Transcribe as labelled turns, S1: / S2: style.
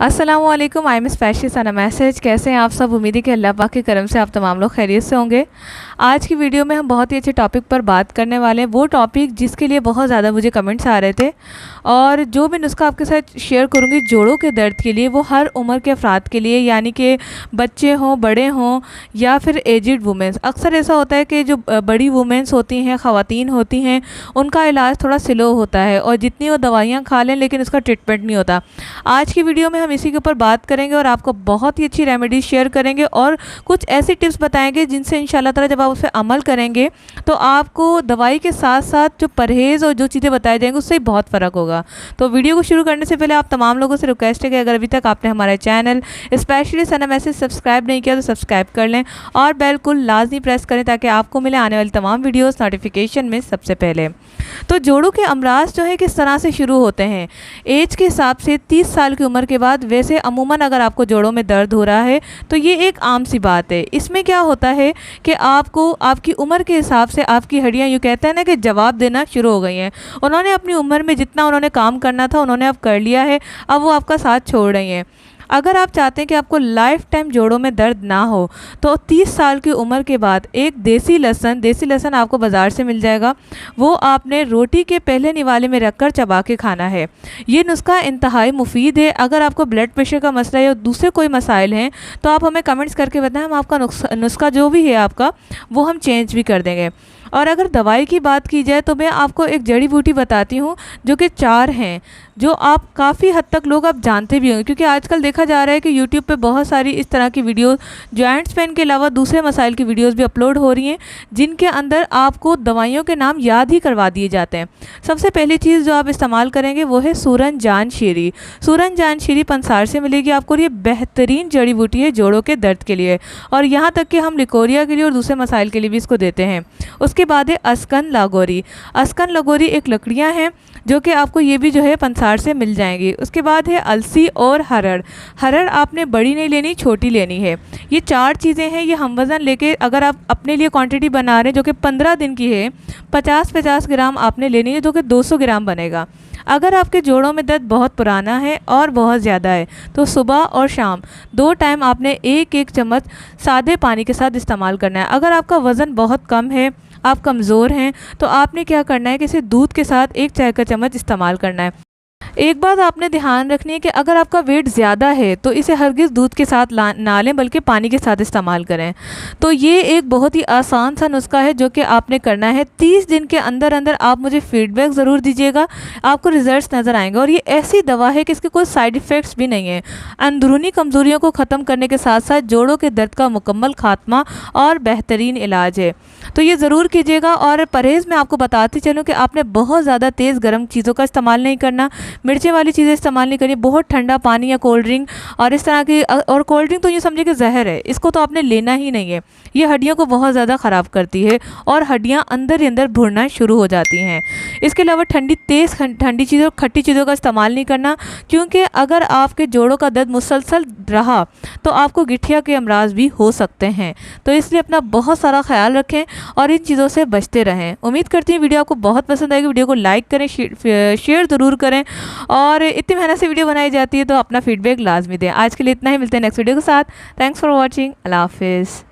S1: अस्सलामुअलैकुम। I am specially Sana message. कैसे हैं आप सब? उम्मीद है कि अल्लाह पाक के करम से आप तमाम लोग खैरियत से होंगे। आज की वीडियो में हम बहुत ही अच्छे टॉपिक पर बात करने वाले हैं, वो टॉपिक जिसके लिए बहुत ज़्यादा मुझे कमेंट्स आ रहे थे, और जो भी नुस्खा आपके साथ शेयर करूँगी जोड़ों के दर्द के लिए, वो हर उम्र के अफराद के लिए, यानी कि बच्चे हों, बड़े हों या फिर एजिड वुमेंस। अक्सर ऐसा होता है कि जो बड़ी वुमेंस होती हैं, ख़वातीन होती हैं, उनका इलाज थोड़ा स्लो होता है और जितनी वो दवाइयाँ खा लें लेकिन उसका ट्रीटमेंट नहीं होता। आज की वीडियो में हम इसी के ऊपर बात करेंगे और आपको बहुत ही अच्छी रेमेडीज शेयर करेंगे और कुछ ऐसी टिप्स बताएंगे जिनसे इंशाल्लाह ताला जब आप उस पर अमल करेंगे तो आपको दवाई के साथ साथ जो परहेज़ और जो चीज़ें बताई जाएंगी उससे बहुत फ़र्क होगा। तो वीडियो को शुरू करने से पहले आप तमाम लोगों से रिक्वेस्ट है कि अगर अभी तक आपने हमारे चैनल स्पेशली सना मैसेज सब्सक्राइब नहीं किया तो सब्सक्राइब कर लें और बेल को लाजमी प्रेस करें ताकि आपको मिले आने वाली तमाम वीडियोस नोटिफिकेशन में सबसे पहले। तो जोड़ों के अमराज जो है किस तरह से शुरू होते हैं? एज के हिसाब से 30 साल की उम्र के बाद। वैसे अमूमन अगर आपको जोड़ों में दर्द हो रहा है तो ये एक आम सी बात है। इसमें क्या होता है कि आपको आपकी उम्र के हिसाब से आपकी हड्डियां, यूँ कहते हैं ना कि जवाब देना शुरू हो गई हैं। उन्होंने अपनी उम्र में जितना उन्होंने काम करना था उन्होंने अब कर लिया है, अब वो आपका साथ छोड़ रही हैं। अगर आप चाहते हैं कि आपको लाइफ टाइम जोड़ों में दर्द ना हो तो 30 साल की उम्र के बाद एक देसी लहसुन आपको बाज़ार से मिल जाएगा, वो आपने रोटी के पहले निवाले में रखकर चबा के खाना है। ये नुस्खा इंतहाई मुफीद है। अगर आपको ब्लड प्रेशर का मसला या दूसरे कोई मसाइल हैं तो आप हमें कमेंट्स करके बताएं, हम आपका नुस्खा जो भी है आपका वो हम चेंज भी कर देंगे। और अगर दवाई की बात की जाए तो मैं आपको एक जड़ी बूटी बताती हूँ जो कि 4 हैं, जो आप काफ़ी हद तक लोग आप जानते भी होंगे, क्योंकि आजकल देखा जा रहा है कि यूट्यूब पे बहुत सारी इस तरह की वीडियोस जॉइंट्स पेन के अलावा दूसरे मसाइल की वीडियोस भी अपलोड हो रही हैं जिनके अंदर आपको दवाइयों के नाम याद ही करवा दिए जाते हैं। सबसे पहली चीज़ जो आप इस्तेमाल करेंगे वो है सूरन जान शीरी। सूरन जान शीरी पंसार से मिलेगी आपको। ये बेहतरीन जड़ी बूटी है जोड़ों के दर्द के लिए, और यहाँ तक कि हम लिकोरिया के लिए और दूसरे मसाइल के लिए भी इसको देते हैं। उसके बाद है अस्कन लागोरी। अस्कन लागोरी एक लकड़ियाँ हैं जो कि आपको ये भी जो है पंसार से मिल जाएंगी। उसके बाद है अलसी और हरड़। हरड़ आपने बड़ी नहीं लेनी, छोटी लेनी है। ये 4 चीज़ें हैं। ये हम वज़न लेके अगर आप अपने लिए क्वांटिटी बना रहे हैं जो कि 15 दिन की है, 50-50 ग्राम आपने लेनी है जो कि 200 ग्राम बनेगा। अगर आपके जोड़ों में दर्द बहुत पुराना है और बहुत ज़्यादा है तो सुबह और शाम 2 टाइम आपने 1-1 चम्मच सादे पानी के साथ इस्तेमाल करना है। अगर आपका वज़न बहुत कम है, आप कमज़ोर हैं, तो आपने क्या करना है कि इसे दूध के साथ 1 चाय का चम्मच इस्तेमाल करना है। एक बात आपने ध्यान रखनी है कि अगर आपका वेट ज़्यादा है तो इसे हरगिज़ दूध के साथ ना लें बल्कि पानी के साथ इस्तेमाल करें। तो ये एक बहुत ही आसान सा नुस्खा है जो कि आपने करना है। 30 दिन के अंदर अंदर आप मुझे फीडबैक ज़रूर दीजिएगा, आपको रिजल्ट्स नज़र आएंगे। और ये ऐसी दवा है कि इसके कोई साइड इफ़ेक्ट्स भी नहीं है। अंदरूनी कमज़ोरियों को ख़त्म करने के साथ साथ जोड़ों के दर्द का मुकम्मल खात्मा और बेहतरीन इलाज है। तो ये ज़रूर कीजिएगा। और परहेज़ में आपको बताती चलूँ कि आपने बहुत ज़्यादा तेज़ गर्म चीज़ों का इस्तेमाल नहीं करना, मिर्चें वाली चीज़ें इस्तेमाल नहीं करनी, बहुत ठंडा पानी या कोल्ड ड्रिंक और इस तरह की। और कोल्ड ड्रिंक तो ये समझिए कि जहर है, इसको तो आपने लेना ही नहीं है। ये हड्डियों को बहुत ज़्यादा ख़राब करती है और हड्डियाँ अंदर ही अंदर भुरना शुरू हो जाती हैं। इसके अलावा ठंडी चीज़ों, खट्टी चीज़ों का इस्तेमाल नहीं करना, क्योंकि अगर आपके जोड़ों का दर्द मुसलसल रहा तो आपको गिठिया के अमराज भी हो सकते हैं। तो इसलिए अपना बहुत सारा ख्याल रखें और इन चीज़ों से बचते रहें। उम्मीद करती हूँ वीडियो आपको बहुत पसंद आएगी। वीडियो को लाइक करें, शेयर ज़रूर करें, और इतनी मेहनत से वीडियो बनाई जाती है तो अपना फीडबैक लाजमी दें। आज के लिए इतना ही, मिलते हैं नेक्स्ट वीडियो के साथ। Thanks for watching. अल्लाह हाफिज़।